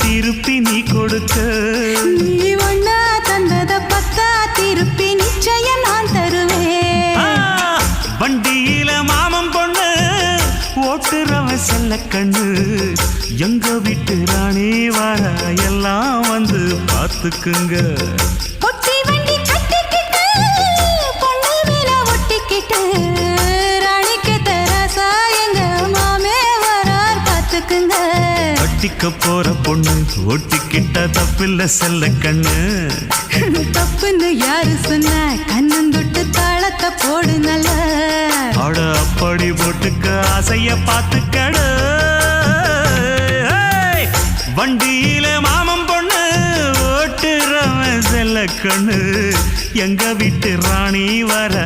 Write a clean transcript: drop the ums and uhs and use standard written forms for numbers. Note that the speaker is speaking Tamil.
திருப்பி நீ கொடுக்க. நீ ஒண்ணா தந்தத பத்தா திருப்பி நிச்சயம் நான் தருவேன். வண்டியில மாமன் பொண்ணு ஓட்டுறவன் செல்ல கண்ணு. எங்க வீட்டு ராணி வர எல்லாம் வந்து பார்த்துக்குங்க. ஒட்டி வண்டி கட்டிக்கிட்டு பொண்ணு மேல ஒட்டிக்கிட்டு ராணிக்கு தராசா எங்க மாமே வரார் பார்த்துக்குங்க. ஒட்டிக்க போற பொண்ணு ஒட்டிக்கிட்ட தப்பில்ல செல்ல கண்ணு. தப்புன்னு யாரு சொன்ன கண்ணந்தொட்டு தாளத்தை போடு நல்ல. அட அப்படி போட்டுக்க ஆசைய பார்த்துக்கட. வண்டியில மாமன் பொண்ணு ஓட்டுறவன் செல்ல கண்ணு. எங்க வீட்டு ராணி வர